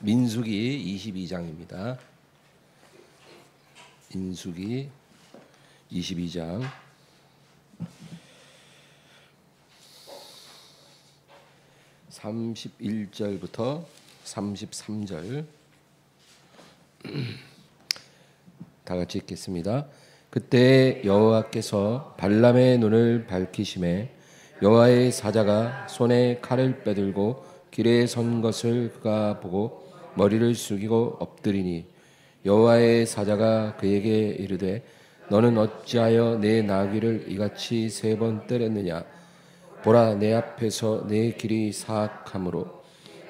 민수기 22장입니다. 민수기 22장 31절부터 33절 다 같이 읽겠습니다. 그때 여호와께서 발람의 눈을 밝히심에 여호와의 사자가 손에 칼을 빼들고 길에 선 것을 그가 보고 머리를 숙이고 엎드리니 여호와의 사자가 그에게 이르되 너는 어찌하여 내 나귀를 이같이 3번 때렸느냐. 보라, 내 앞에서 내 길이 사악하므로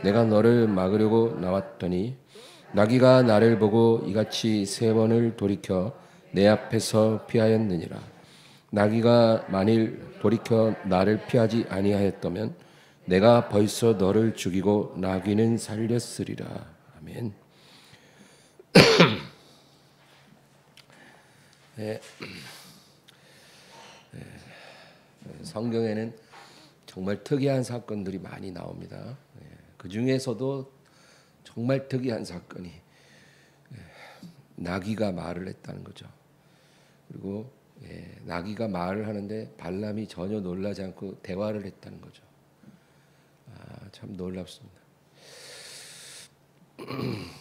내가 너를 막으려고 나왔더니 나귀가 나를 보고 이같이 3번을 돌이켜 내 앞에서 피하였느니라. 나귀가 만일 돌이켜 나를 피하지 아니하였다면 내가 벌써 너를 죽이고 나귀는 살렸으리라. 아멘. 네. 성경에는 정말 특이한 사건들이 많이 나옵니다. 그 중에서도 정말 특이한 사건이 나귀가 말을 했다는 거죠. 그리고 나귀가 말을 하는데 발람이 전혀 놀라지 않고 대화를 했다는 거죠. 참 놀랍습니다.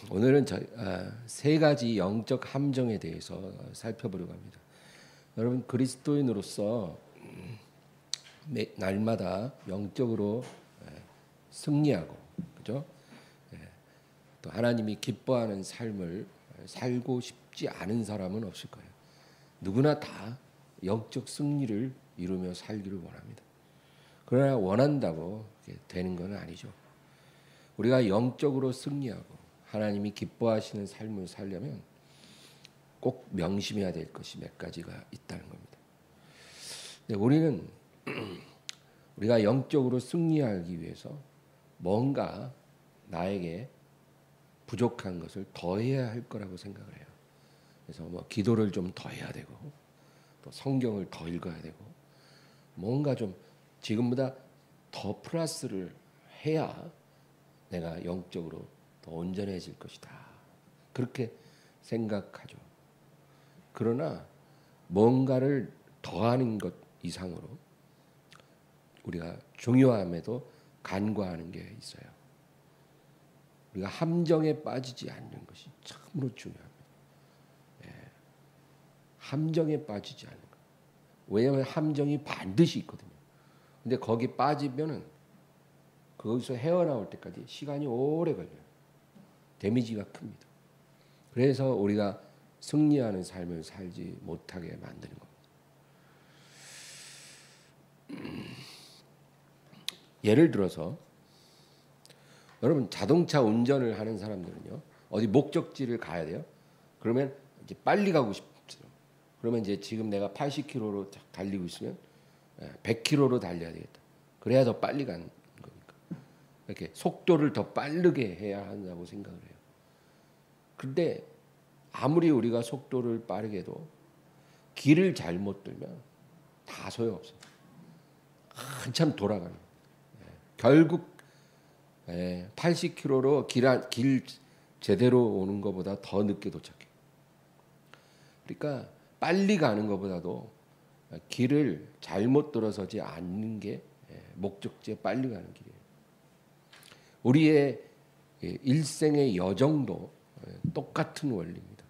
오늘은 3가지 영적 함정에 대해서 살펴보려고 합니다. 여러분, 그리스도인으로서 날마다 영적으로 승리하고, 그죠? 또 하나님이 기뻐하는 삶을 살고 싶지 않은 사람은 없을 거예요. 누구나 다 영적 승리를 이루며 살기를 원합니다. 그러나 원한다고 되는 건 아니죠. 우리가 영적으로 승리하고 하나님이 기뻐하시는 삶을 살려면 꼭 명심해야 될 것이 몇 가지가 있다는 겁니다. 우리는 우리가 영적으로 승리하기 위해서 뭔가 나에게 부족한 것을 더해야 할 거라고 생각을 해요. 그래서 기도를 좀 더 해야 되고, 또 성경을 더 읽어야 되고, 뭔가 좀 지금보다 더 플러스를 해야 내가 영적으로 더 온전해질 것이다. 그렇게 생각하죠. 그러나 뭔가를 더하는 것 이상으로 우리가 중요함에도 간과하는 게 있어요. 우리가 함정에 빠지지 않는 것이 참으로 중요합니다. 함정에 빠지지 않는 것. 왜냐하면 함정이 반드시 있거든요. 근데 거기 빠지면은 거기서 헤어나올 때까지 시간이 오래 걸려요. 데미지가 큽니다. 그래서 우리가 승리하는 삶을 살지 못하게 만드는 겁니다. 예를 들어서 여러분, 자동차 운전을 하는 사람들은요, 어디 목적지를 가야 돼요. 그러면 이제 빨리 가고 싶죠. 그러면 이제 지금 내가 80km로 달리고 있으면 100km로 달려야 되겠다. 그래야 더 빨리 가는 거니까. 이렇게 속도를 더 빠르게 해야 한다고 생각을 해요. 그런데 아무리 우리가 속도를 빠르게 해도 길을 잘못 들면 다 소용없어요. 한참 돌아가는 거예요. 결국 80km로 길 제대로 오는 것보다 더 늦게 도착해요. 그러니까 빨리 가는 것보다도 길을 잘못 들어서지 않는 게 목적지에 빨리 가는 길이에요. 우리의 일생의 여정도 똑같은 원리입니다.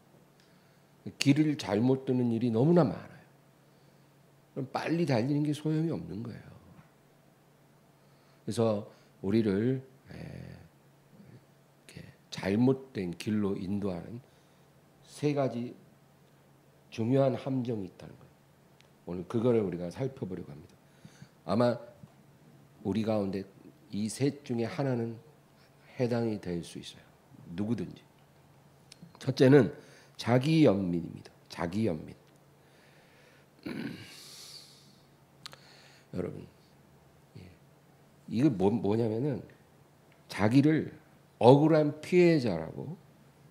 길을 잘못 드는 일이 너무나 많아요. 그럼 빨리 달리는 게 소용이 없는 거예요. 그래서 우리를 잘못된 길로 인도하는 3가지 중요한 함정이 있다는 거예요. 오늘 그거를 우리가 살펴보려고 합니다. 아마 우리 가운데 이 셋 중에 하나는 해당이 될 수 있어요. 누구든지. 첫째는 자기연민입니다. 자기연민. 여러분, 이게 뭐냐면은 자기를 억울한 피해자라고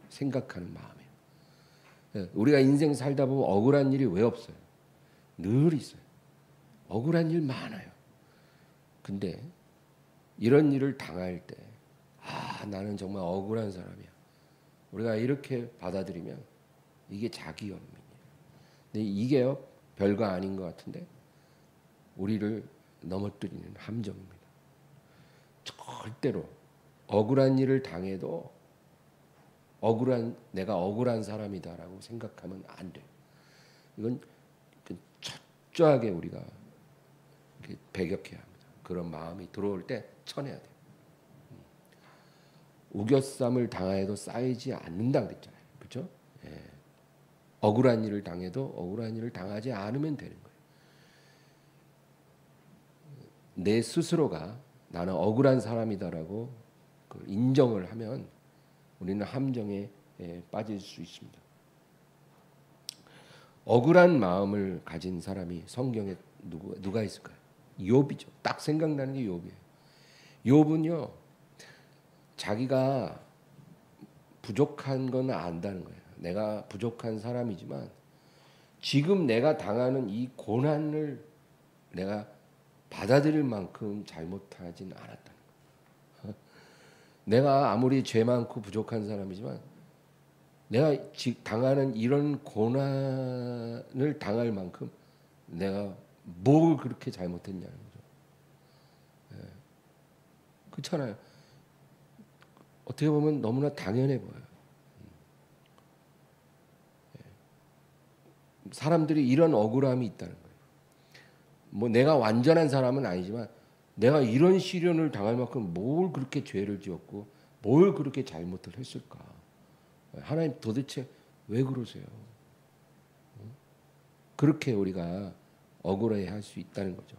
생각하는 마음이에요. 우리가 인생 살다 보면 억울한 일이 왜 없어요? 늘 있어요. 억울한 일 많아요. 근데 이런 일을 당할 때 나는 정말 억울한 사람이야. 우리가 이렇게 받아들이면 이게 자기 연민이에요. 근데 이게요 별거 아닌 것 같은데 우리를 넘어뜨리는 함정입니다. 절대로 억울한 일을 당해도 내가 억울한 사람이다라고 생각하면 안 돼요. 이건 철저하게 우리가 배격해야 합니다. 그런 마음이 들어올 때 쳐내야 돼요. 우겨쌈을 당하여도 쌓이지 않는다 그랬잖아요. 그렇죠? 예. 억울한 일을 당해도 억울한 일을 당하지 않으면 되는 거예요. 내 스스로가 나는 억울한 사람이다라고 인정을 하면 우리는 함정에 빠질 수 있습니다. 억울한 마음을 가진 사람이 성경에 누가 있을까요? 욥이죠. 딱 생각나는 게 욥이에요. 욥은요 자기가 부족한 건 안다는 거예요. 내가 부족한 사람이지만 지금 내가 당하는 이 고난을 내가 받아들일 만큼 잘못하진 않았다는 거예요. 내가 아무리 죄 많고 부족한 사람이지만 내가 당하는 이런 고난을 당할 만큼 내가 뭘 그렇게 잘못했냐는 거죠. 예. 그렇잖아요. 어떻게 보면 너무나 당연해 보여요. 사람들이 이런 억울함이 있다는 거예요. 뭐 내가 완전한 사람은 아니지만 내가 이런 시련을 당할 만큼 뭘 그렇게 죄를 지었고 뭘 그렇게 잘못을 했을까? 하나님 도대체 왜 그러세요? 그렇게 우리가 억울해 할 수 있다는 거죠.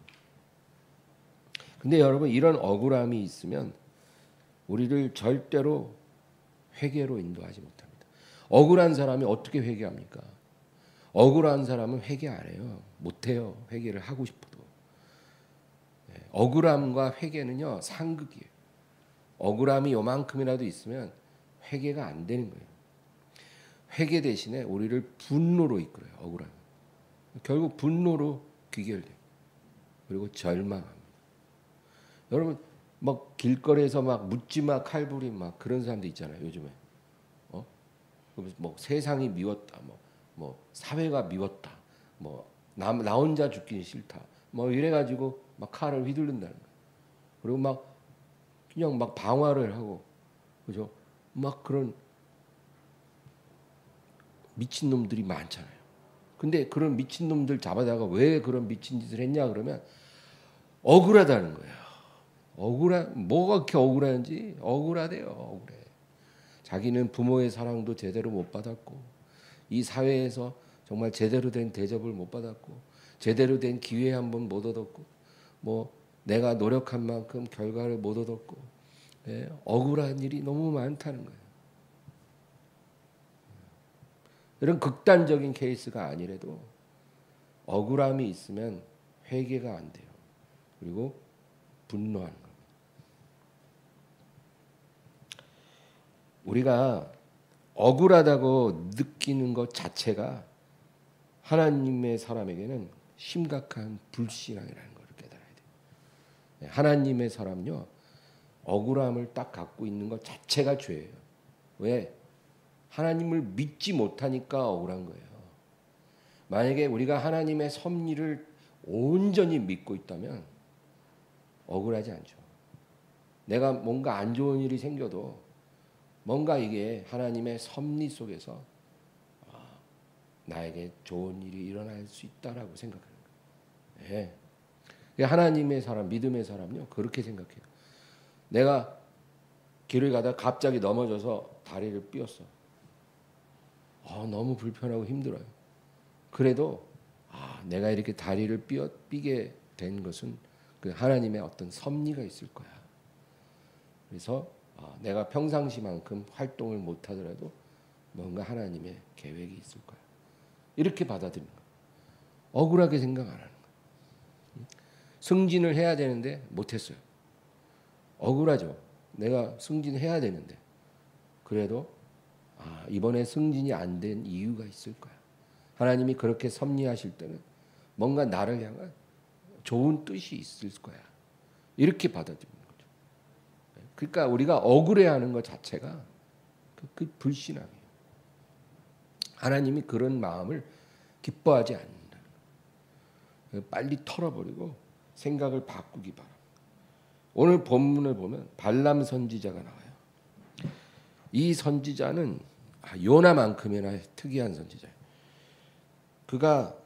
근데 여러분 이런 억울함이 있으면 우리를 절대로 회개로 인도하지 못합니다. 억울한 사람이 어떻게 회개합니까? 억울한 사람은 회개 안 해요. 못 해요. 회개를 하고 싶어도. 억울함과 회개는요 상극이에요. 억울함이 요만큼이라도 있으면 회개가 안 되는 거예요. 회개 대신에 우리를 분노로 이끌어요. 억울함. 결국 분노로 귀결돼요. 그리고 절망합니다. 여러분 막 길거리에서 막 묻지마 칼부림 막 그런 사람도 있잖아요. 요즘에. 뭐 세상이 미웠다. 뭐 사회가 미웠다. 뭐 나 혼자 죽기는 싫다. 뭐 이래가지고 막 칼을 휘두른다는 거예요. 그리고 막 그냥 막 방화를 하고 그죠? 막 그런 미친 놈들이 많잖아요. 근데 그런 미친 놈들 잡아다가 왜 그런 미친 짓을 했냐 그러면 억울하다는 거예요. 뭐가 그렇게 억울한지 억울하대요. 억울해. 자기는 부모의 사랑도 제대로 못 받았고 이 사회에서 정말 제대로 된 대접을 못 받았고 제대로 된 기회 한 번 못 얻었고 뭐 내가 노력한 만큼 결과를 못 얻었고 억울한 일이 너무 많다는 거예요. 이런 극단적인 케이스가 아니래도 억울함이 있으면 회개가 안 돼요. 그리고 분노하는 겁니다. 우리가 억울하다고 느끼는 것 자체가 하나님의 사람에게는 심각한 불신앙이라는 걸 깨달아야 돼요. 하나님의 사람요 억울함을 딱 갖고 있는 것 자체가 죄예요. 왜? 하나님을 믿지 못하니까 억울한 거예요. 만약에 우리가 하나님의 섭리를 온전히 믿고 있다면 억울하지 않죠. 내가 뭔가 안 좋은 일이 생겨도 뭔가 이게 하나님의 섭리 속에서 나에게 좋은 일이 일어날 수 있다라고 생각하는 거예요. 예. 하나님의 사람, 믿음의 사람요 그렇게 생각해요. 내가 길을 가다 갑자기 넘어져서 다리를 삐었어. 너무 불편하고 힘들어요. 그래도 내가 이렇게 다리를 삐게 된 것은 그 하나님의 어떤 섭리가 있을 거야. 그래서 내가 평상시만큼 활동을 못하더라도 뭔가 하나님의 계획이 있을 거야. 이렇게 받아들이는 거야. 억울하게 생각 안 하는 거야. 승진을 해야 되는데 못했어요. 억울하죠. 내가 승진해야 되는데 그래도 이번에 승진이 안 된 이유가 있을 거야. 하나님이 그렇게 섭리하실 때는 뭔가 나를 향한 좋은 뜻이 있을 거야. 이렇게 받아들이는 거죠. 그러니까 우리가 억울해하는 것 자체가 그 불신앙이에요. 하나님이 그런 마음을 기뻐하지 않는다. 빨리 털어버리고 생각을 바꾸기 바랍니다. 오늘 본문을 보면 발람 선지자가 나와요. 이 선지자는 요나만큼이나 특이한 선지자예요. 그가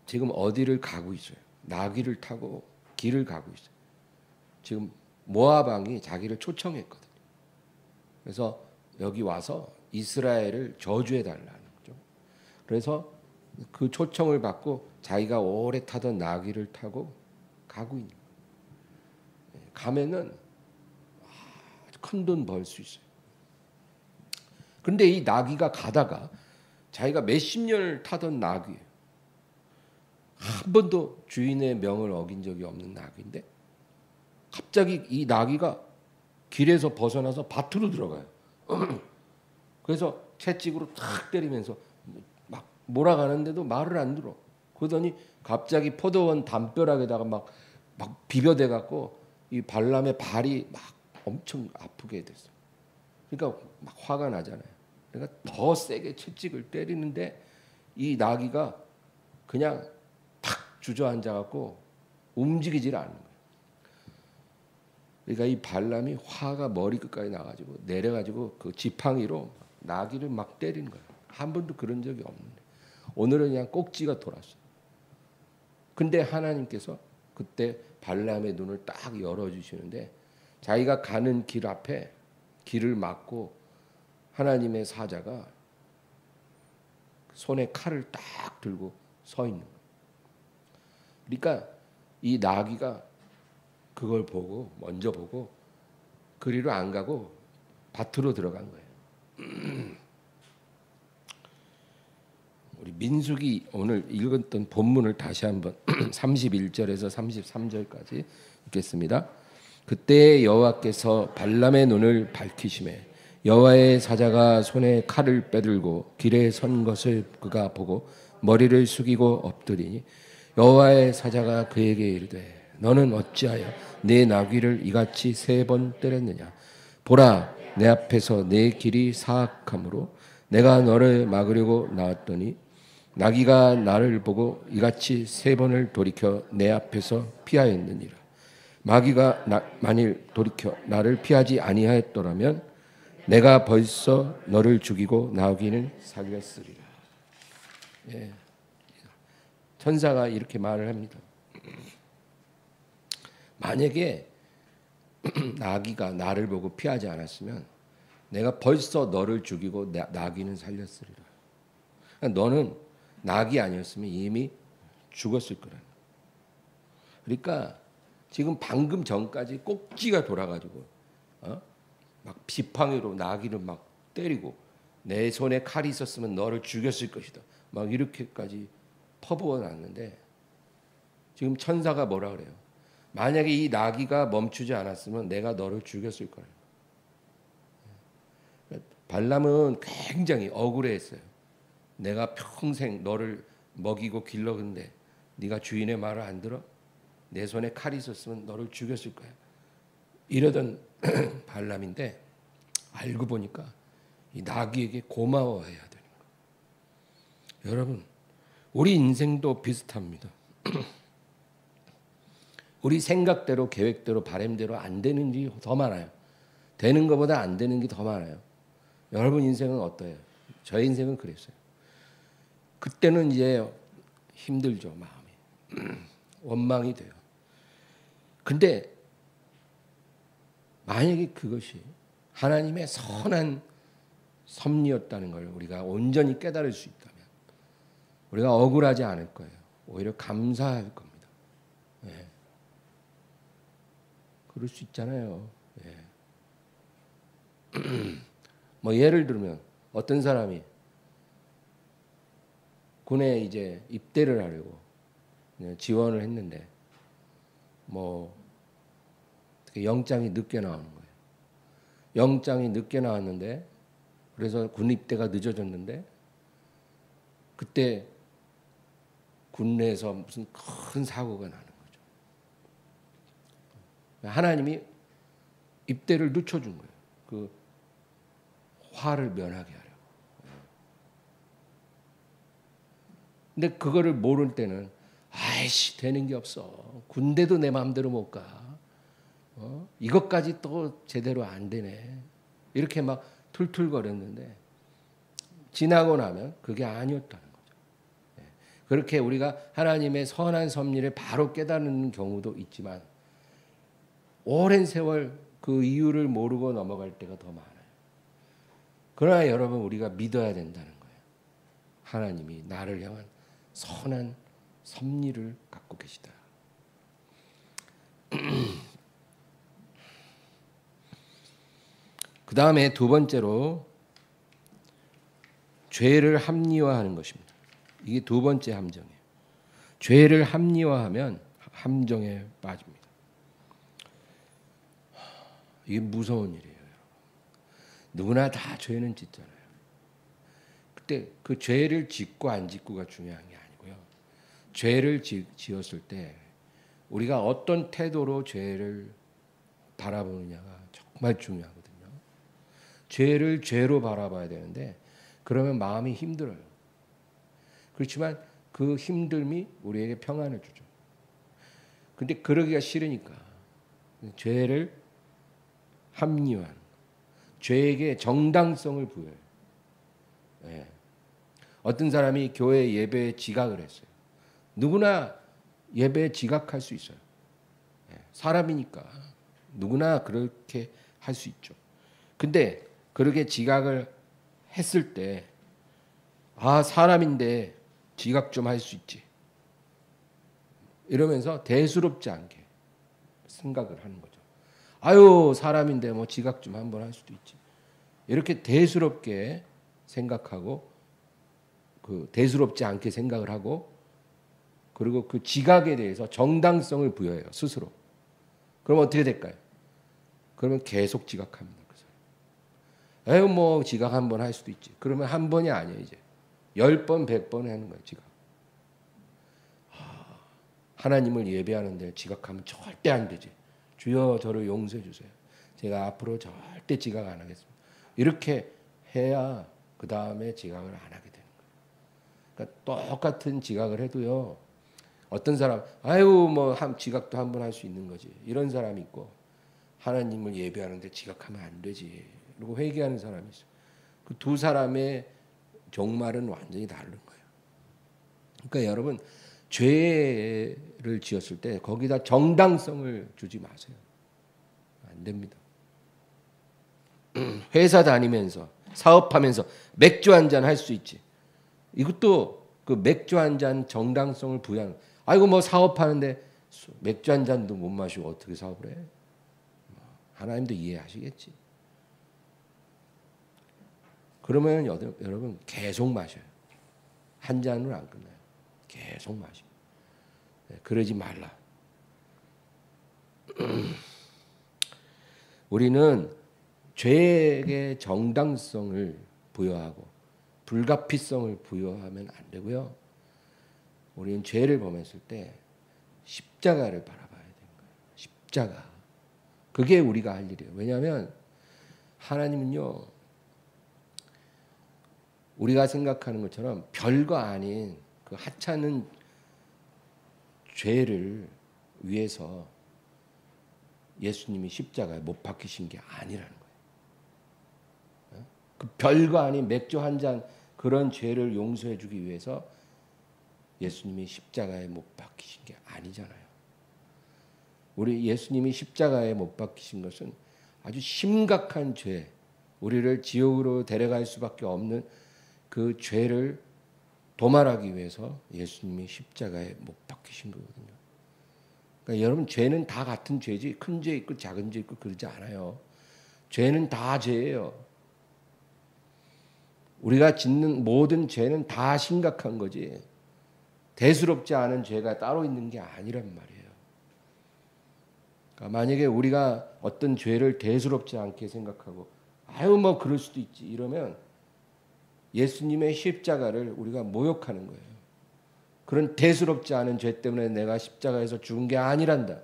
지금 어디를 가고 있어요? 나귀를 타고 길을 가고 있어요. 지금 모압 왕이 자기를 초청했거든요. 그래서 여기 와서 이스라엘을 저주해 달라는 거죠. 그래서 그 초청을 받고 자기가 오래 타던 나귀를 타고 가고 있는 거예요. 가면은 큰 돈 벌 수 있어요. 근데 이 나귀가 가다가 자기가 몇십 년을 타던 나귀예요. 한 번도 주인의 명을 어긴 적이 없는 나귀인데 갑자기 이 나귀가 길에서 벗어나서 밭으로 들어가요. 그래서 채찍으로 탁 때리면서 막 몰아가는데도 말을 안 들어. 그러더니 갑자기 포도원 담벼락에다가 막 비벼대 갖고 이 발람의 발이 막 엄청 아프게 됐어. 그러니까 막 화가 나잖아요. 그러니까 더 세게 채찍을 때리는데 이 나귀가 그냥 탁 주저앉아 갖고 움직이질 않는 거예요. 그러니까 이 발람이 화가 머리 끝까지 나가지고 내려가지고 그 지팡이로 나귀를 막 때리는 거예요. 한 번도 그런 적이 없는데 오늘은 그냥 꼭지가 돌았어요. 근데 하나님께서 그때 발람의 눈을 딱 열어주시는데 자기가 가는 길 앞에 길을 막고 하나님의 사자가 손에 칼을 딱 들고 서 있는 거예요. 그러니까 이 나귀가 그걸 보고 먼저 보고 그리로 안 가고 밭으로 들어간 거예요. 우리 민수기 오늘 읽었던 본문을 다시 한번 31절에서 33절까지 읽겠습니다. 그때 여호와께서 발람의 눈을 밝히시매 여호와의 사자가 손에 칼을 빼들고 길에 선 것을 그가 보고 머리를 숙이고 엎드리니 여호와의 사자가 그에게 이르되 너는 어찌하여 내 나귀를 이같이 3번 때렸느냐. 보라 내 앞에서 내 길이 사악함으로 내가 너를 막으려고 나왔더니 나귀가 나를 보고 이같이 3번을 돌이켜 내 앞에서 피하였느니라. 마귀가 만일 돌이켜 나를 피하지 아니하였더라면 내가 벌써 너를 죽이고 나귀는 살렸으리라. 예. 천사가 이렇게 말을 합니다. 만약에 나귀가 나를 보고 피하지 않았으면 내가 벌써 너를 죽이고 나귀는 살렸으리라. 그러니까 너는 나귀 아니었으면 이미 죽었을 거라는. 그러니까 지금 방금 전까지 꼭지가 돌아가지고 막 지팡이로 나귀를 막 때리고 내 손에 칼이 있었으면 너를 죽였을 것이다. 막 이렇게까지 퍼부어 놨는데 지금 천사가 뭐라 그래요? 만약에 이 나귀가 멈추지 않았으면 내가 너를 죽였을 거예요. 발람은 굉장히 억울해했어요. 내가 평생 너를 먹이고 길렀는데 네가 주인의 말을 안 들어? 내 손에 칼이 있었으면 너를 죽였을 거야. 이러던 발람인데 알고 보니까 이 나귀에게 고마워해야 되는 거예요. 여러분, 우리 인생도 비슷합니다. 우리 생각대로 계획대로 바람대로 안 되는 일이 더 많아요. 되는 것보다 안 되는 게 더 많아요. 여러분 인생은 어때요? 저의 인생은 그랬어요. 그때는 이제 힘들죠, 마음이. 원망이 돼요. 근데 만약에 그것이 하나님의 선한 섭리였다는 걸 우리가 온전히 깨달을 수 있다면 우리가 억울하지 않을 거예요. 오히려 감사할 겁니다. 예. 그럴 수 있잖아요. 예. 뭐 예를 들면 어떤 사람이 군에 이제 입대를 하려고 지원을 했는데 뭐 영장이 늦게 나오는 거예요. 영장이 늦게 나왔는데 그래서 군 입대가 늦어졌는데 그때 군 내에서 무슨 큰 사고가 나는 거죠. 하나님이 입대를 늦춰준 거예요. 그 화를 면하게 하려고. 근데 그거를 모를 때는 아이씨 되는 게 없어. 군대도 내 마음대로 못 가. 이것까지 또 제대로 안 되네. 이렇게 막 툴툴거렸는데 지나고 나면 그게 아니었다는 거죠. 그렇게 우리가 하나님의 선한 섭리를 바로 깨닫는 경우도 있지만 오랜 세월 그 이유를 모르고 넘어갈 때가 더 많아요. 그러나 여러분 우리가 믿어야 된다는 거예요. 하나님이 나를 향한 선한 섭리를 갖고 계시다. 그 다음에 두 번째로 죄를 합리화하는 것입니다. 이게 두 번째 함정이에요. 죄를 합리화하면 함정에 빠집니다. 이게 무서운 일이에요. 누구나 다 죄는 짓잖아요. 그때 그 죄를 짓고 안 짓고가 중요한 게 아니고요. 죄를 지었을 때 우리가 어떤 태도로 죄를 바라보느냐가 정말 중요하거든요. 죄를 죄로 바라봐야 되는데 그러면 마음이 힘들어요. 그렇지만 그 힘듦이 우리에게 평안을 주죠. 근데 그러기가 싫으니까 죄를 합리화하는 거예요. 죄에게 정당성을 부여해요. 예. 어떤 사람이 교회 예배에 지각을 했어요. 누구나 예배에 지각할 수 있어요. 예. 사람이니까 누구나 그렇게 할 수 있죠. 근데 그렇게 지각을 했을 때 아, 사람인데 지각 좀 할 수 있지. 이러면서 대수롭지 않게 생각을 하는 거죠. 아유, 사람인데 뭐 지각 좀 한번 할 수도 있지. 이렇게 대수롭게 생각하고 그 대수롭지 않게 생각을 하고 그리고 그 지각에 대해서 정당성을 부여해요, 스스로. 그럼 어떻게 될까요? 그러면 계속 지각합니다. 그 사람. 에휴, 뭐 지각 한번 할 수도 있지. 그러면 한 번이 아니에요, 이제. 10번, 100번 하는 거예요, 지각. 하나님을 예배하는데 지각하면 절대 안 되지. 주여 저를 용서해 주세요. 제가 앞으로 절대 지각 안 하겠습니다. 이렇게 해야 그 다음에 지각을 안 하게 되는 거예요. 그러니까 똑같은 지각을 해도요. 어떤 사람 아유 뭐 지각도 한 번 할 수 있는 거지. 이런 사람이 있고 하나님을 예배하는데 지각하면 안 되지. 그리고 회개하는 사람이 있어요. 그 두 사람의 종말은 완전히 다른 거예요. 그러니까 여러분 죄를 지었을 때 거기다 정당성을 주지 마세요. 안 됩니다. 회사 다니면서 사업하면서 맥주 한잔 할 수 있지. 이것도 그 맥주 한 잔 정당성을 부여하는. 아이고 뭐 사업하는데 맥주 한 잔도 못 마시고 어떻게 사업을 해? 하나님도 이해하시겠지. 그러면 여러분 계속 마셔요. 한 잔으로 안 끝나요. 계속 마시고. 그러지 말라. 우리는 죄에게 정당성을 부여하고 불가피성을 부여하면 안 되고요. 우리는 죄를 범했을 때 십자가를 바라봐야 되는 거예요. 십자가. 그게 우리가 할 일이에요. 왜냐하면 하나님은요. 우리가 생각하는 것처럼 별거 아닌 그 하찮은 죄를 위해서 예수님이 십자가에 못 박히신 게 아니라는 거예요. 그 별거 아닌 맥주 한 잔 그런 죄를 용서해 주기 위해서 예수님이 십자가에 못 박히신 게 아니잖아요. 우리 예수님이 십자가에 못 박히신 것은 아주 심각한 죄, 우리를 지옥으로 데려갈 수밖에 없는 그 죄를 도말하기 위해서 예수님이 십자가에 못 박히신 거거든요. 그러니까 여러분 죄는 다 같은 죄지 큰 죄 있고 작은 죄 있고 그러지 않아요. 죄는 다 죄예요. 우리가 짓는 모든 죄는 다 심각한 거지 대수롭지 않은 죄가 따로 있는 게 아니란 말이에요. 그러니까 만약에 우리가 어떤 죄를 대수롭지 않게 생각하고 아유 뭐 그럴 수도 있지 이러면 예수님의 십자가를 우리가 모욕하는 거예요. 그런 대수롭지 않은 죄 때문에 내가 십자가에서 죽은 게 아니란다.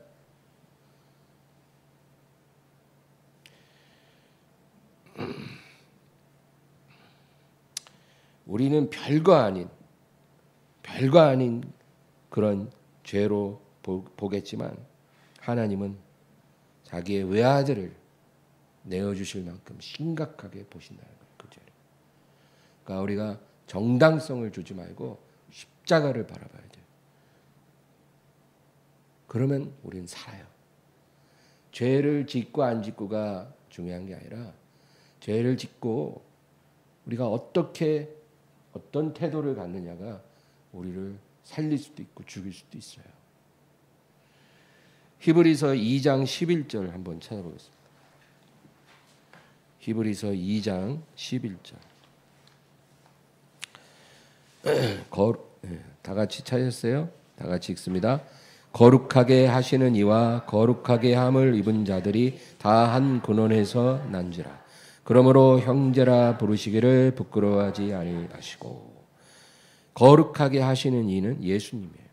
우리는 별거 아닌 그런 죄로 보겠지만 하나님은 자기의 외아들을 내어주실 만큼 심각하게 보신다는 거예요. 그 죄를. 그러니까 우리가 정당성을 주지 말고 십자가를 바라봐야 돼요. 그러면 우리는 살아요. 죄를 짓고 안 짓고가 중요한 게 아니라 죄를 짓고 우리가 어떤 태도를 갖느냐가 우리를 살릴 수도 있고 죽일 수도 있어요. 히브리서 2장 11절 한번 찾아보겠습니다. 히브리서 2장 11절. 다 같이 찾으셨어요? 다 같이 읽습니다. 거룩하게 하시는 이와 거룩하게 함을 입은 자들이 다 한 근원에서 난지라. 그러므로 형제라 부르시기를 부끄러워하지 아니하시고. 거룩하게 하시는 이는 예수님이에요.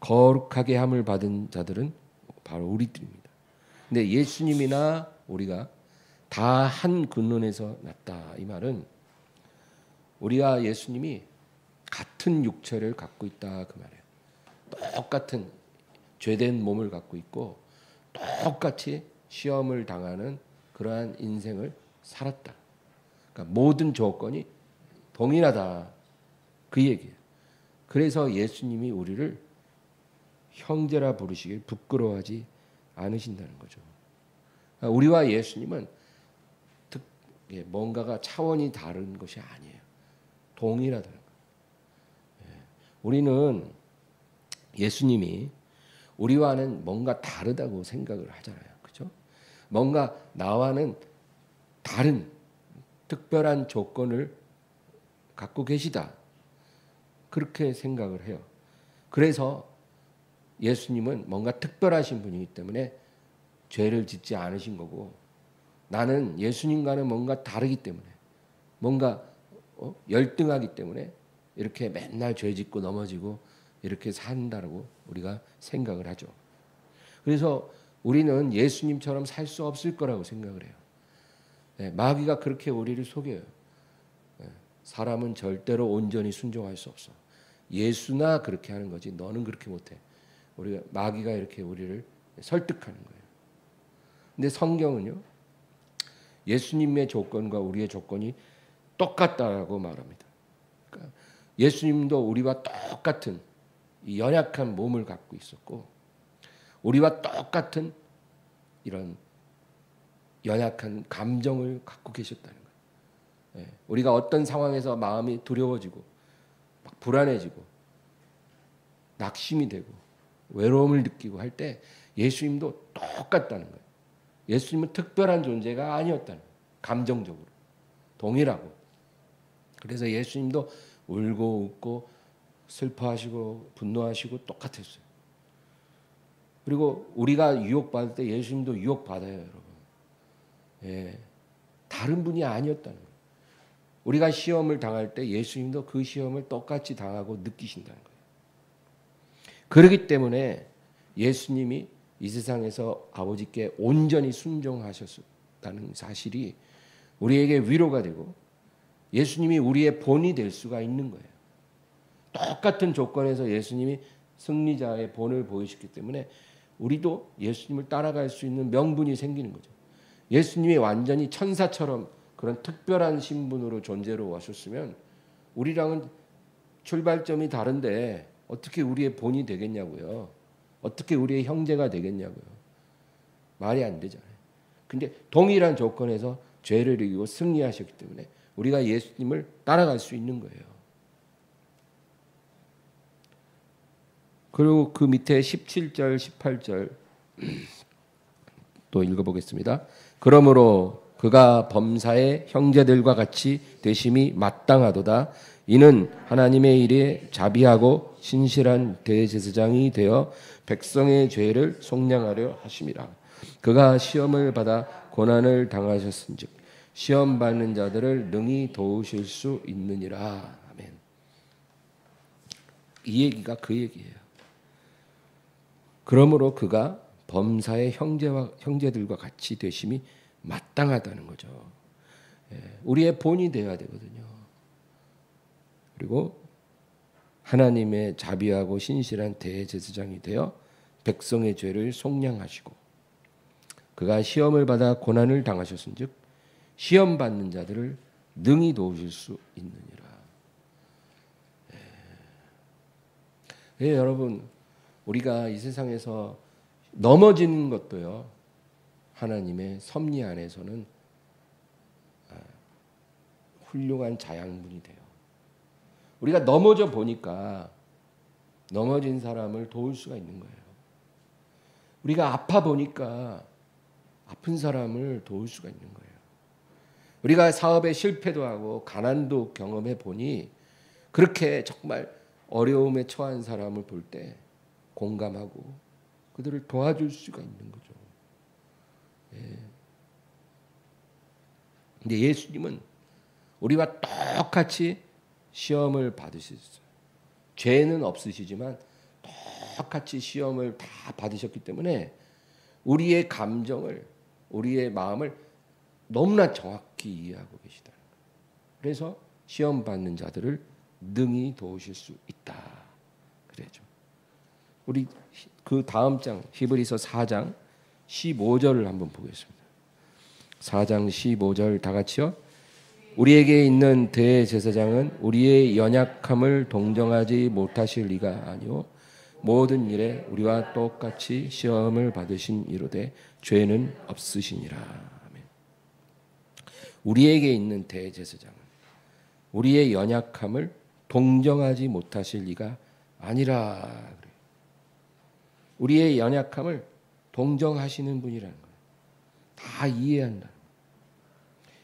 거룩하게 함을 받은 자들은 바로 우리들입니다. 근데 예수님이나 우리가 다 한 근원에서 났다. 이 말은 우리와 예수님이 같은 육체를 갖고 있다 그 말이에요. 똑같은 죄된 몸을 갖고 있고 똑같이 시험을 당하는 그러한 인생을 살았다. 그러니까 모든 조건이 동일하다. 그 얘기예요. 그래서 예수님이 우리를 형제라 부르시길 부끄러워하지 않으신다는 거죠. 그러니까 우리와 예수님은 뭔가가 차원이 다른 것이 아니에요. 동일하다는 거예요. 우리는 예수님이 우리와는 뭔가 다르다고 생각을 하잖아요. 그렇죠? 뭔가 나와는 다른 특별한 조건을 갖고 계시다. 그렇게 생각을 해요. 그래서 예수님은 뭔가 특별하신 분이기 때문에 죄를 짓지 않으신 거고 나는 예수님과는 뭔가 다르기 때문에 뭔가 열등하기 때문에 이렇게 맨날 죄 짓고 넘어지고 이렇게 산다라고 우리가 생각을 하죠. 그래서 우리는 예수님처럼 살 수 없을 거라고 생각을 해요. 마귀가 그렇게 우리를 속여요. 사람은 절대로 온전히 순종할 수 없어. 예수나 그렇게 하는 거지 너는 그렇게 못해. 우리가 마귀가 이렇게 우리를 설득하는 거예요. 근데 성경은요. 예수님의 조건과 우리의 조건이 똑같다라고 말합니다. 그러니까 예수님도 우리와 똑같은 이 연약한 몸을 갖고 있었고 우리와 똑같은 이런 연약한 감정을 갖고 계셨다는 거예요. 우리가 어떤 상황에서 마음이 두려워지고 막 불안해지고 낙심이 되고 외로움을 느끼고 할 때 예수님도 똑같다는 거예요. 예수님은 특별한 존재가 아니었다는 거예요. 감정적으로 동일하고. 그래서 예수님도 울고 웃고 슬퍼하시고 분노하시고 똑같았어요. 그리고 우리가 유혹받을 때 예수님도 유혹받아요, 여러분. 다른 분이 아니었다는 거예요. 우리가 시험을 당할 때 예수님도 그 시험을 똑같이 당하고 느끼신다는 거예요. 그렇기 때문에 예수님이 이 세상에서 아버지께 온전히 순종하셨다는 사실이 우리에게 위로가 되고 예수님이 우리의 본이 될 수가 있는 거예요. 똑같은 조건에서 예수님이 승리자의 본을 보이셨기 때문에 우리도 예수님을 따라갈 수 있는 명분이 생기는 거죠. 예수님이 완전히 천사처럼 그런 특별한 신분으로 존재로 오셨으면 우리랑은 출발점이 다른데 어떻게 우리의 본이 되겠냐고요. 어떻게 우리의 형제가 되겠냐고요. 말이 안 되잖아요. 근데 동일한 조건에서 죄를 이기고 승리하셨기 때문에 우리가 예수님을 따라갈 수 있는 거예요. 그리고 그 밑에 17절, 18절 또 읽어보겠습니다. 그러므로 그가 범사의 형제들과 같이 되심이 마땅하도다. 이는 하나님의 일에 자비하고 신실한 대제사장이 되어 백성의 죄를 속량하려 하심이라. 그가 시험을 받아 고난을 당하셨은즉 시험 받는 자들을 능히 도우실 수 있느니라. 아멘. 이 얘기가 그 얘기예요. 그러므로 그가 범사의 형제들과 같이 되심이 마땅하다는 거죠. 우리의 본이 되어야 되거든요. 그리고 하나님의 자비하고 신실한 대제사장이 되어 백성의 죄를 속량하시고 그가 시험을 받아 고난을 당하셨은즉 시험 받는 자들을 능히 도우실 수 있느니라. 예, 여러분 우리가 이 세상에서 넘어지는 것도요 하나님의 섭리 안에서는 훌륭한 자양분이 돼요. 우리가 넘어져 보니까 넘어진 사람을 도울 수가 있는 거예요. 우리가 아파 보니까 아픈 사람을 도울 수가 있는 거예요. 우리가 사업에 실패도 하고 가난도 경험해 보니 그렇게 정말 어려움에 처한 사람을 볼 때 공감하고 그들을 도와줄 수가 있는 거죠. 예. 근데 예수님은 우리와 똑같이 시험을 받으셨어요. 죄는 없으시지만 똑같이 시험을 다 받으셨기 때문에 우리의 감정을, 우리의 마음을 너무나 정확히 이해하고 계시다는 거예요. 그래서 시험 받는 자들을 능히 도우실 수 있다. 그래죠. 우리 그 다음 장 히브리서 4장 15절을 한번 보겠습니다. 4장 15절 다 같이요. 우리에게 있는 대제사장은 우리의 연약함을 동정하지 못하실 리가 아니요 모든 일에 우리와 똑같이 시험을 받으신 이로되 죄는 없으시니라. 아멘. 우리에게 있는 대제사장은 우리의 연약함을 동정하지 못하실 리가 아니라 그래요. 우리의 연약함을 동정하시는 분이라는 거예요. 다 이해한다.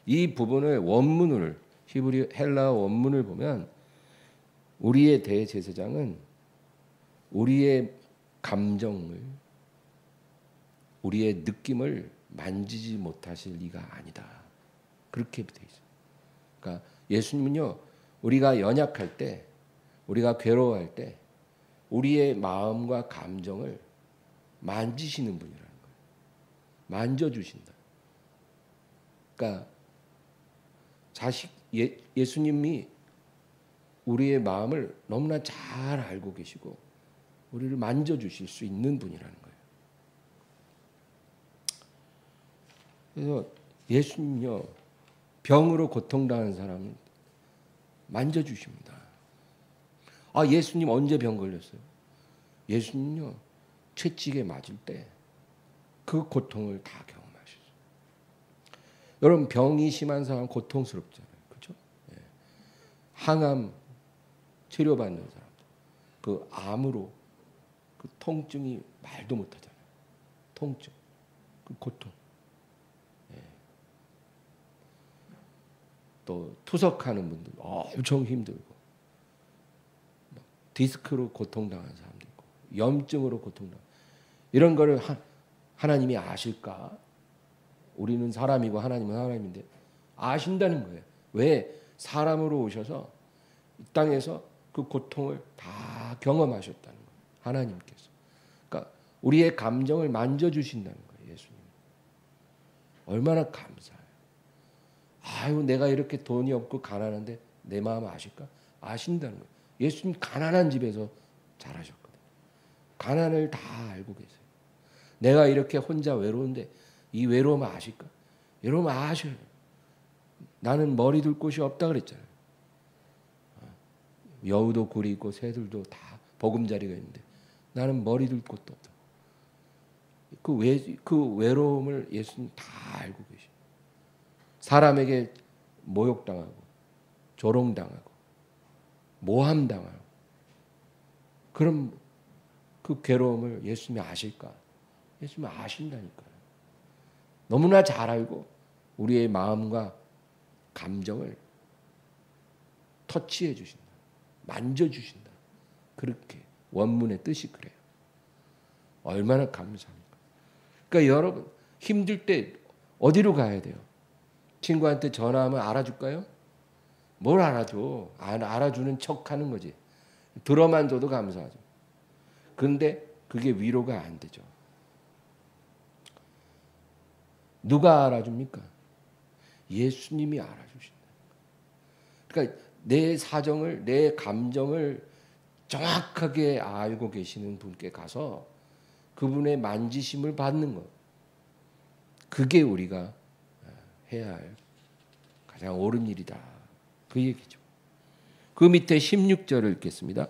이 부분을 원문을 히브리 헬라어 원문을 보면 우리의 대제사장은 우리의 감정을 우리의 느낌을 만지지 못하실 리가 아니다. 그렇게 돼 있어요. 그러니까 예수님은요. 우리가 연약할 때 우리가 괴로워할 때 우리의 마음과 감정을 만지시는 분이라는 거예요. 만져주신다. 그러니까 예수님이 우리의 마음을 너무나 잘 알고 계시고 우리를 만져주실 수 있는 분이라는 거예요. 그래서 예수님요 병으로 고통당하는 사람을 만져주십니다. 아 예수님 언제 병 걸렸어요? 예수님요 채찍에 맞을 때 그 고통을 다 경험하셨어요. 여러분 병이 심한 사람 고통스럽잖아요. 그렇죠? 예. 항암 치료받는 사람들 그 암으로 그 통증이 말도 못하잖아요. 통증, 그 고통. 예. 또 투석하는 분들 엄청 힘들고 디스크로 고통당하는 사람도 있고 염증으로 고통당. 이런 거를 하나님이 아실까? 우리는 사람이고 하나님은 하나님인데 아신다는 거예요. 왜? 사람으로 오셔서 이 땅에서 그 고통을 다 경험하셨다는 거예요. 하나님께서. 그러니까 우리의 감정을 만져주신다는 거예요. 예수님. 얼마나 감사해요. 아유 내가 이렇게 돈이 없고 가난한데 내 마음 아실까? 아신다는 거예요. 예수님 가난한 집에서 자라셨거든요. 가난을 다 알고 계세요. 내가 이렇게 혼자 외로운데 이 외로움 아실까? 외로움 아셔요. 나는 머리 둘 곳이 없다 그랬잖아요. 여우도 굴이 있고 새들도 다 보금자리가 있는데 나는 머리 둘 곳도 없다. 그 외로움을 예수님 다 알고 계셔요. 사람에게 모욕당하고 조롱당하고 모함당하고 그럼 그 괴로움을 예수님이 아실까? 예수님이 아신다니까요. 너무나 잘 알고 우리의 마음과 감정을 터치해 주신다. 만져주신다. 그렇게 원문의 뜻이 그래요. 얼마나 감사합니까? 그러니까 여러분 힘들 때 어디로 가야 돼요? 친구한테 전화하면 알아줄까요? 뭘 알아줘? 알아주는 척하는 거지. 들어만 줘도 감사하죠. 그런데 그게 위로가 안 되죠. 누가 알아줍니까? 예수님이 알아주신다. 그러니까 내 사정을, 내 감정을 정확하게 알고 계시는 분께 가서 그분의 만지심을 받는 것. 그게 우리가 해야 할 가장 옳은 일이다. 그 얘기죠. 그 밑에 16절을 읽겠습니다.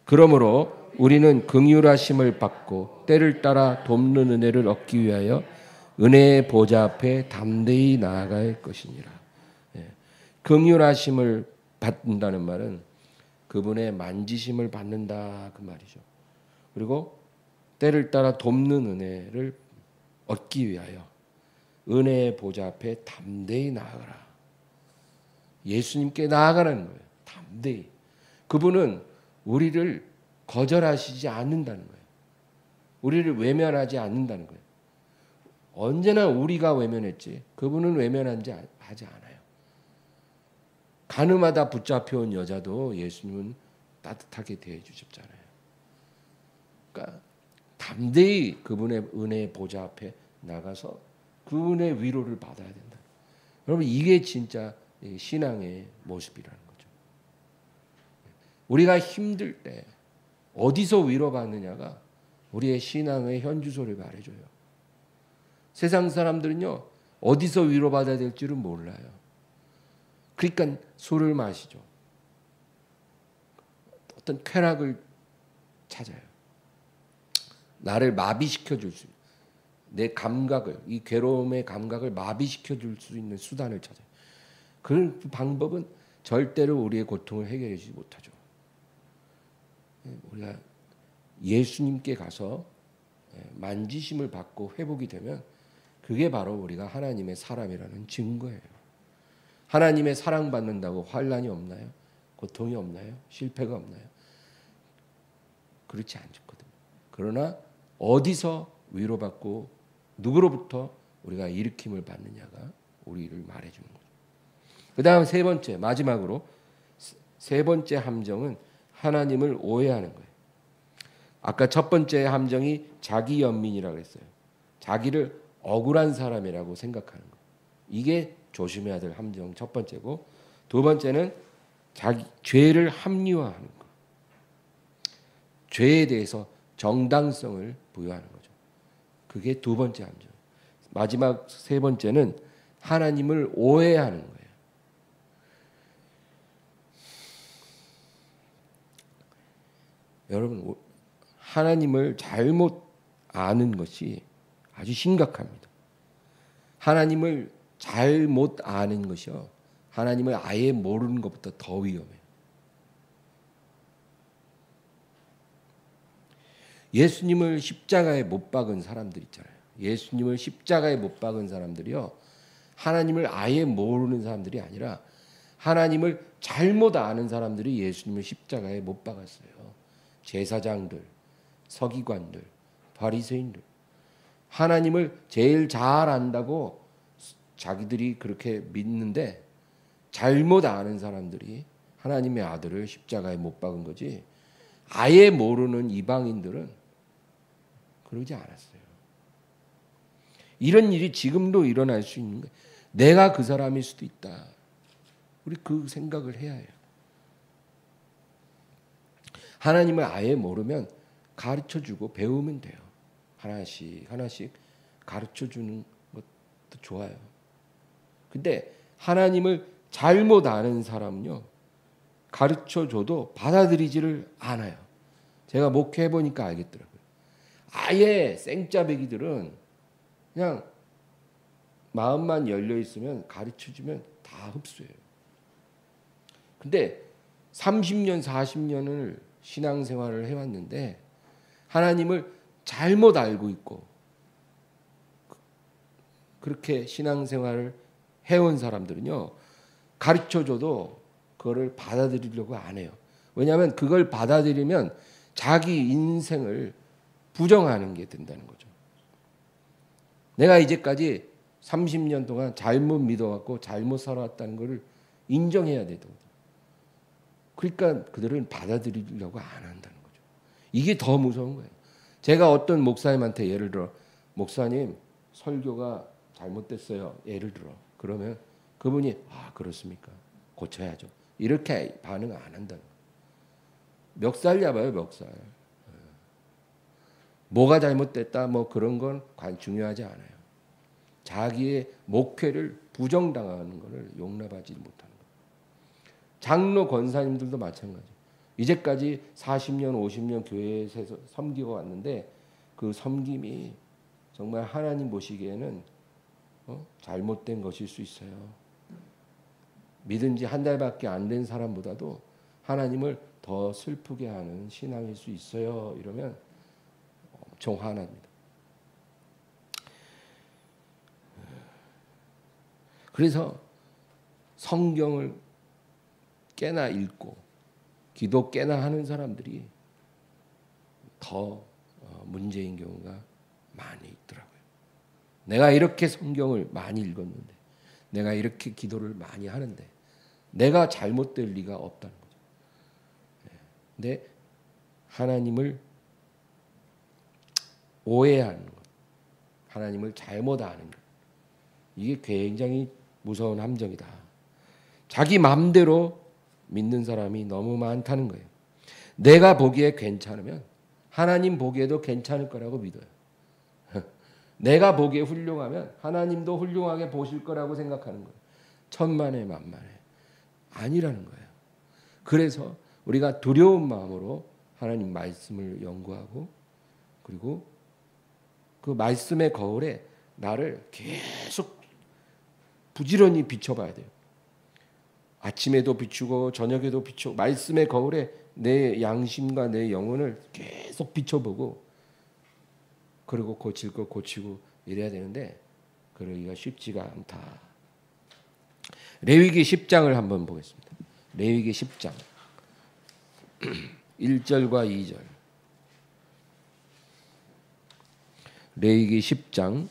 그러므로 우리는 긍휼하심을 받고 때를 따라 돕는 은혜를 얻기 위하여 은혜의 보좌 앞에 담대히 나아갈 것이니라. 긍휼하심을 받는다는 말은 그분의 만지심을 받는다 그 말이죠. 그리고 때를 따라 돕는 은혜를 얻기 위하여 은혜의 보좌 앞에 담대히 나아가라. 예수님께 나아가라는 거예요. 담대히. 그분은 우리를 거절하시지 않는다는 거예요. 우리를 외면하지 않는다는 거예요. 언제나 우리가 외면했지 그분은 외면하지 않아요. 가늠하다 붙잡혀온 여자도 예수님은 따뜻하게 대해주셨잖아요. 그러니까 담대히 그분의 은혜의 보좌 앞에 나가서 그분의 위로를 받아야 된다. 여러분 이게 진짜 신앙의 모습이라는 거죠. 우리가 힘들 때 어디서 위로받느냐가 우리의 신앙의 현주소를 말해줘요. 세상 사람들은요 어디서 위로받아야 될지를 몰라요. 그러니까 술을 마시죠. 어떤 쾌락을 찾아요. 나를 마비시켜 줄 수 있는 내 감각을, 이 괴로움의 감각을 마비시켜 줄 수 있는 수단을 찾아요. 그 방법은 절대로 우리의 고통을 해결해 주지 못하죠. 우리가 예수님께 가서 만지심을 받고 회복이 되면 그게 바로 우리가 하나님의 사람이라는 증거예요. 하나님의 사랑받는다고 환난이 없나요? 고통이 없나요? 실패가 없나요? 그렇지 않거든요. 그러나 어디서 위로받고 누구로부터 우리가 일으킴을 받느냐가 우리를 말해주는 거죠. 그 다음 세 번째, 마지막으로 세 번째 함정은 하나님을 오해하는 거예요. 아까 첫 번째 함정이 자기 연민이라고 했어요. 자기를 억울한 사람이라고 생각하는 거. 이게 조심해야 될 함정 첫 번째고, 두 번째는 자기 죄를 합리화하는 거. 죄에 대해서 정당성을 부여하는 거죠. 그게 두 번째 함정. 마지막 세 번째는 하나님을 오해하는 거예요. 여러분, 하나님을 잘못 아는 것이 아주 심각합니다. 하나님을 잘못 아는 것이요, 하나님을 아예 모르는 것보다 더 위험해요. 예수님을 십자가에 못 박은 사람들 있잖아요. 예수님을 십자가에 못 박은 사람들이요, 하나님을 아예 모르는 사람들이 아니라 하나님을 잘못 아는 사람들이 예수님을 십자가에 못 박았어요. 제사장들, 서기관들, 바리새인들. 하나님을 제일 잘 안다고 자기들이 그렇게 믿는데 잘못 아는 사람들이 하나님의 아들을 십자가에 못 박은 거지, 아예 모르는 이방인들은 그러지 않았어요. 이런 일이 지금도 일어날 수 있는 거예요. 내가 그 사람일 수도 있다. 우리 그 생각을 해야 해요. 하나님을 아예 모르면 가르쳐주고 배우면 돼요. 하나씩 하나씩 가르쳐주는 것도 좋아요. 근데 하나님을 잘못 아는 사람은요, 가르쳐줘도 받아들이지를 않아요. 제가 목회해보니까 알겠더라고요. 아예 생짜배기들은 그냥 마음만 열려있으면 가르쳐주면 다 흡수해요. 근데 30년, 40년을 신앙생활을 해왔는데 하나님을 잘못 알고 있고 그렇게 신앙생활을 해온 사람들은요, 가르쳐줘도 그거를 받아들이려고 안 해요. 왜냐하면 그걸 받아들이면 자기 인생을 부정하는 게 된다는 거죠. 내가 이제까지 30년 동안 잘못 믿어왔고 잘못 살아왔다는 것을 인정해야 되거든요. 그러니까 그들은 받아들이려고 안 한다는 거죠. 이게 더 무서운 거예요. 제가 어떤 목사님한테 예를 들어, 목사님 설교가 잘못됐어요, 예를 들어. 그러면 그분이 그렇습니까? 고쳐야죠. 이렇게 반응 안 한다는 거예요. 멱살 잡아요, 멱살. 뭐가 잘못됐다 뭐 그런 건 중요하지 않아요. 자기의 목회를 부정당하는 것을 용납하지 못하는 거예요. 장로 권사님들도 마찬가지. 이제까지 40년, 50년 교회에서 섬기고 왔는데 그 섬김이 정말 하나님 보시기에는 잘못된 것일 수 있어요. 믿은 지 한 달밖에 안 된 사람보다도 하나님을 더 슬프게 하는 신앙일 수 있어요. 이러면 엄청 화납니다. 그래서 성경을 깨나 읽고 기도 깨나 하는 사람들이 더 문제인 경우가 많이 있더라고요. 내가 이렇게 성경을 많이 읽었는데, 내가 이렇게 기도를 많이 하는데 내가 잘못될 리가 없다는 거죠. 근데 하나님을 오해하는 것, 하나님을 잘못 아는 것, 이게 굉장히 무서운 함정이다. 자기 마음대로 믿는 사람이 너무 많다는 거예요. 내가 보기에 괜찮으면 하나님 보기에도 괜찮을 거라고 믿어요. 내가 보기에 훌륭하면 하나님도 훌륭하게 보실 거라고 생각하는 거예요. 천만에 만만에 아니라는 거예요. 그래서 우리가 두려운 마음으로 하나님 말씀을 연구하고 그리고 그 말씀의 거울에 나를 계속 부지런히 비춰봐야 돼요. 아침에도 비추고 저녁에도 비추고 말씀의 거울에 내 양심과 내 영혼을 계속 비춰보고 그리고 고칠 거 고치고 이래야 되는데 그러기가 쉽지가 않다. 레위기 10장을 한번 보겠습니다. 레위기 10장 1절과 2절. 레위기 10장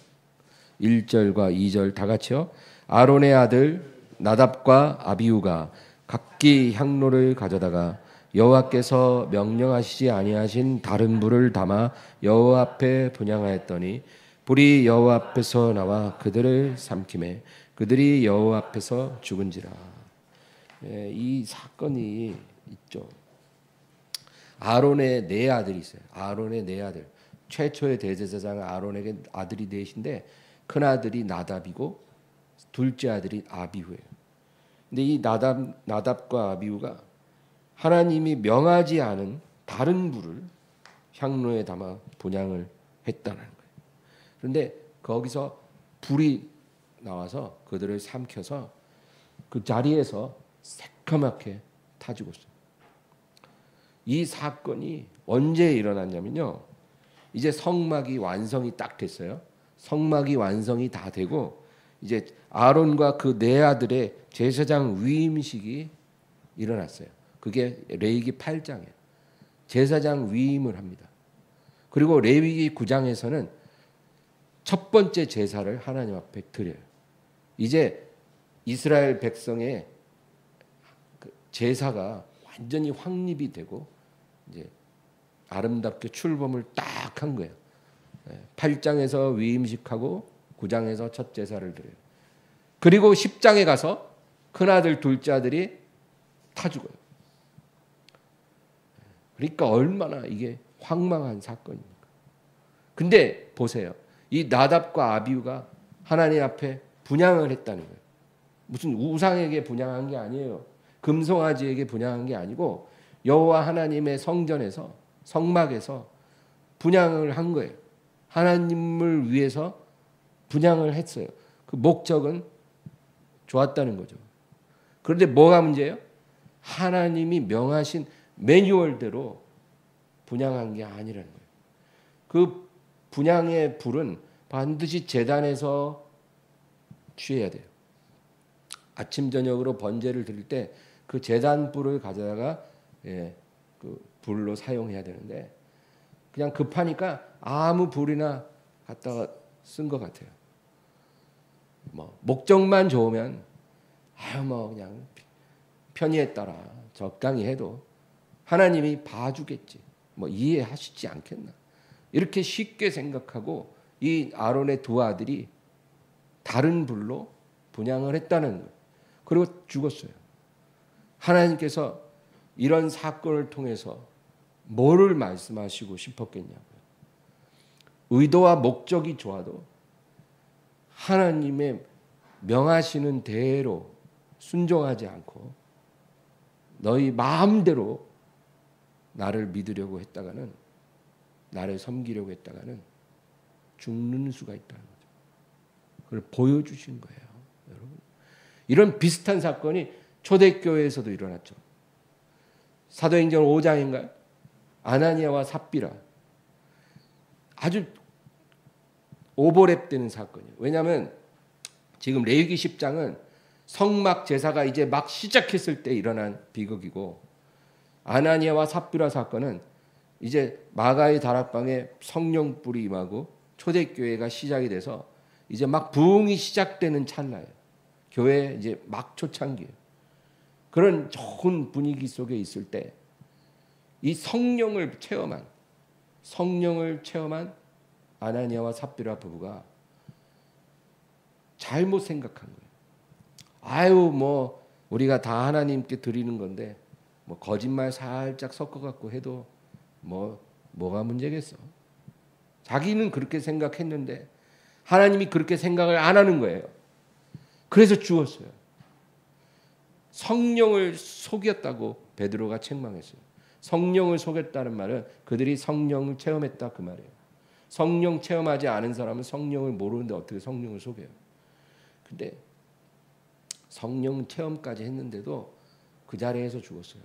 1절과 2절 다 같이요. 아론의 아들 나답과 아비후가 각기 향로를 가져다가 여호와께서 명령하시지 아니하신 다른 불을 담아 여호와 앞에 분향하였더니 불이 여호와 앞에서 나와 그들을 삼키매 그들이 여호와 앞에서 죽은지라. 이 사건이 있죠. 아론의 네 아들이 있어요. 아론의 네 아들. 최초의 대제사장 아론에게 아들이 넷인데 큰 아들이 나답이고 둘째 아들이 아비후예요. 근데 이 나답과 아비후가 하나님이 명하지 않은 다른 불을 향로에 담아 분향을 했다는 거예요. 그런데 거기서 불이 나와서 그들을 삼켜서 그 자리에서 새까맣게 타 죽었어요. 이 사건이 언제 일어났냐면요. 이제 성막이 완성이 딱 됐어요. 성막이 완성이 다 되고 이제 아론과 그 네 아들의 제사장 위임식이 일어났어요. 그게 레위기 8장이에요. 제사장 위임을 합니다. 그리고 레위기 9장에서는 첫 번째 제사를 하나님 앞에 드려요. 이제 이스라엘 백성의 제사가 완전히 확립이 되고 이제 아름답게 출범을 딱 한 거예요. 8장에서 위임식하고 9장에서 첫 제사를 드려요. 그리고 10장에 가서 큰아들 둘째 아들이 타 죽어요. 그러니까 얼마나 이게 황망한 사건입니까? 근데 보세요. 이 나답과 아비후가 하나님 앞에 분향을 했다는 거예요. 무슨 우상에게 분향한 게 아니에요. 금송아지에게 분향한 게 아니고 여호와 하나님의 성전에서 성막에서 분향을 한 거예요. 하나님을 위해서 분향을 했어요. 그 목적은 좋았다는 거죠. 그런데 뭐가 문제예요? 하나님이 명하신 매뉴얼대로 분향한 게 아니라는 거예요. 그 분향의 불은 반드시 제단에서 취해야 돼요. 아침 저녁으로 번제를 드릴 때 그 제단 불을 가져다가 그 불로 사용해야 되는데 그냥 급하니까 아무 불이나 갖다가 쓴 것 같아요. 뭐 목적만 좋으면 뭐 그냥 편의에 따라 적당히 해도 하나님이 봐주겠지. 뭐 이해하시지 않겠나. 이렇게 쉽게 생각하고 이 아론의 두 아들이 다른 불로 분향을 했다는 거예요. 그리고 죽었어요. 하나님께서 이런 사건을 통해서 뭐를 말씀하시고 싶었겠냐고요. 의도와 목적이 좋아도 하나님의 명하시는 대로 순종하지 않고 너희 마음대로 나를 믿으려고 했다가는, 나를 섬기려고 했다가는 죽는 수가 있다는 거죠. 그걸 보여주신 거예요, 여러분. 이런 비슷한 사건이 초대교회에서도 일어났죠. 사도행전 5장인가요? 아나니아와 삽비라, 아주 오버랩되는 사건이에요. 왜냐하면 지금 레위기 10장은 성막 제사가 이제 막 시작했을 때 일어난 비극이고, 아나니아와 삽비라 사건은 이제 마가의 다락방에 성령 불이 임하고 초대교회가 시작이 돼서 이제 막 부흥이 시작되는 찰나예요. 교회 이제 막 초창기예요. 그런 좋은 분위기 속에 있을 때 이 성령을 체험한 아나니아와 삽비라 부부가 잘못 생각한 거예요. 아유, 뭐 우리가 다 하나님께 드리는 건데 뭐 거짓말 살짝 섞어갖고 해도 뭐가 문제겠어. 자기는 그렇게 생각했는데 하나님이 그렇게 생각을 안 하는 거예요. 그래서 죽었어요. 성령을 속였다고 베드로가 책망했어요. 성령을 속였다는 말은 그들이 성령을 체험했다 그 말이에요. 성령 체험하지 않은 사람은 성령을 모르는데 어떻게 성령을 속여요. 근데 성령 체험까지 했는데도 그 자리에서 죽었어요.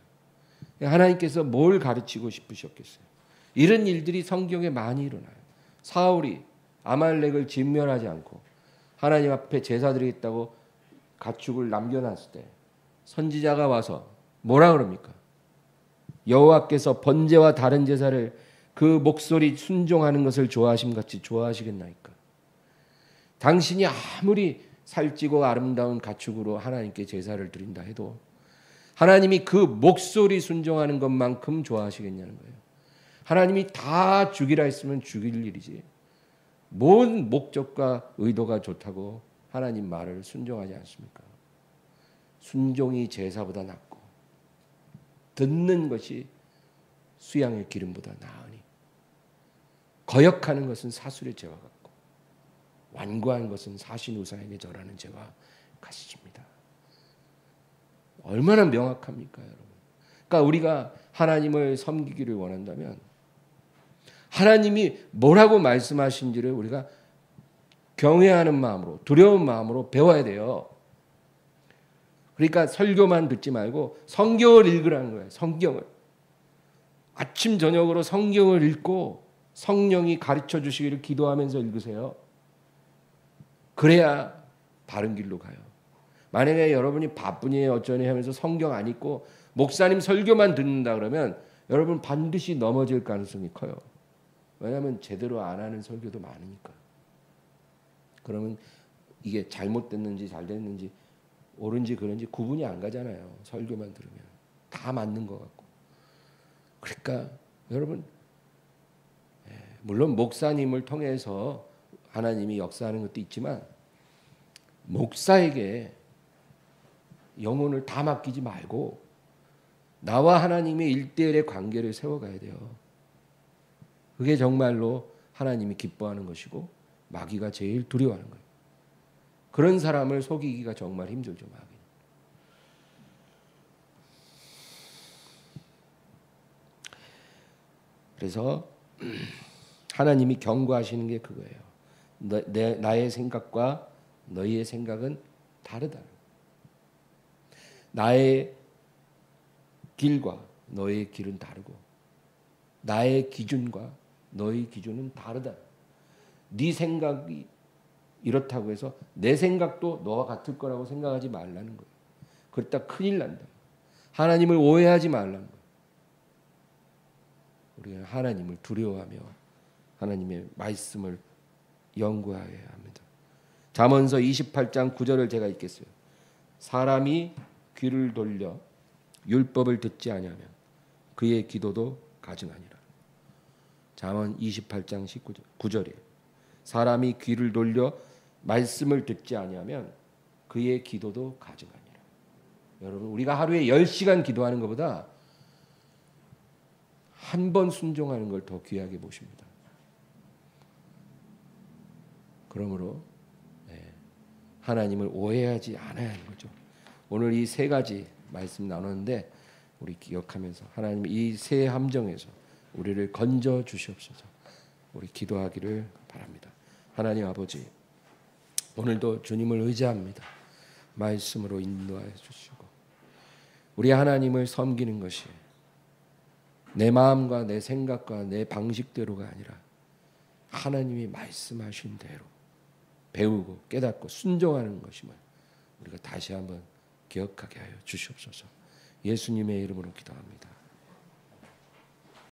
하나님께서 뭘 가르치고 싶으셨겠어요. 이런 일들이 성경에 많이 일어나요. 사울이 아말렉을 진멸하지 않고 하나님 앞에 제사 드리겠다고 가축을 남겨놨을 때 선지자가 와서 뭐라 그럽니까? 여호와께서 번제와 다른 제사를 그 목소리 순종하는 것을 좋아하심 같이 좋아하시겠나이까? 당신이 아무리 살찌고 아름다운 가축으로 하나님께 제사를 드린다 해도 하나님이 그 목소리 순종하는 것만큼 좋아하시겠냐는 거예요. 하나님이 다 죽이라 했으면 죽일 일이지, 뭔 목적과 의도가 좋다고 하나님 말을 순종하지 않습니까? 순종이 제사보다 낫고 듣는 것이 수양의 기름보다 나으니 거역하는 것은 사술의 죄와 같고 완고한 것은 사신우상에게 절하는 죄와 같습니다. 얼마나 명확합니까, 여러분? 그러니까 우리가 하나님을 섬기기를 원한다면 하나님이 뭐라고 말씀하신지를 우리가 경외하는 마음으로, 두려운 마음으로 배워야 돼요. 그러니까 설교만 듣지 말고 성경을 읽으라는 거예요. 성경을. 아침 저녁으로 성경을 읽고 성령이 가르쳐 주시기를 기도하면서 읽으세요. 그래야 바른 길로 가요. 만약에 여러분이 바쁘니 어쩌니 하면서 성경 안 읽고 목사님 설교만 듣는다 그러면 여러분 반드시 넘어질 가능성이 커요. 왜냐하면 제대로 안 하는 설교도 많으니까. 그러면 이게 잘못됐는지 잘 됐는지 옳은지 그런지 구분이 안 가잖아요. 설교만 들으면 다 맞는 것 같고. 그러니까 여러분, 물론 목사님을 통해서 하나님이 역사하는 것도 있지만 목사에게 영혼을 다 맡기지 말고 나와 하나님의 1대1의 관계를 세워가야 돼요. 그게 정말로 하나님이 기뻐하는 것이고 마귀가 제일 두려워하는 거예요. 그런 사람을 속이기가 정말 힘들죠, 마귀. 그래서 하나님이 경고하시는 게 그거예요. 나의 생각과 너희의 생각은 다르다. 나의 길과 너의 길은 다르고 나의 기준과 너의 기준은 다르다. 네 생각이 이렇다고 해서 내 생각도 너와 같을 거라고 생각하지 말라는 거예요. 그랬다 큰일 난다. 하나님을 오해하지 말라는 거예요. 우리가 하나님을 두려워하며 하나님의 말씀을 연구해야 합니다. 잠언서 28장 9절을 제가 읽겠어요. 사람이 귀를 돌려 율법을 듣지 아니하면 그의 기도도 가증하니라. 잠언 28장 9절이에요. 사람이 귀를 돌려 말씀을 듣지 아니하면 그의 기도도 가증하니라. 여러분 우리가 하루에 10시간 기도하는 것보다 한 번 순종하는 걸 더 귀하게 보십니다. 그러므로 하나님을 오해하지 않아야 하는 거죠. 오늘 이 세 가지 말씀 나눴는데 우리 기억하면서 하나님 이 세 함정에서 우리를 건져 주시옵소서. 우리 기도하기를 바랍니다. 하나님 아버지, 오늘도 주님을 의지합니다. 말씀으로 인도하여 주시고 우리 하나님을 섬기는 것이 내 마음과 내 생각과 내 방식대로가 아니라 하나님이 말씀하신 대로 배우고 깨닫고 순종하는 것임을 우리가 다시 한번 기억하게 하여 주시옵소서. 예수님의 이름으로 기도합니다.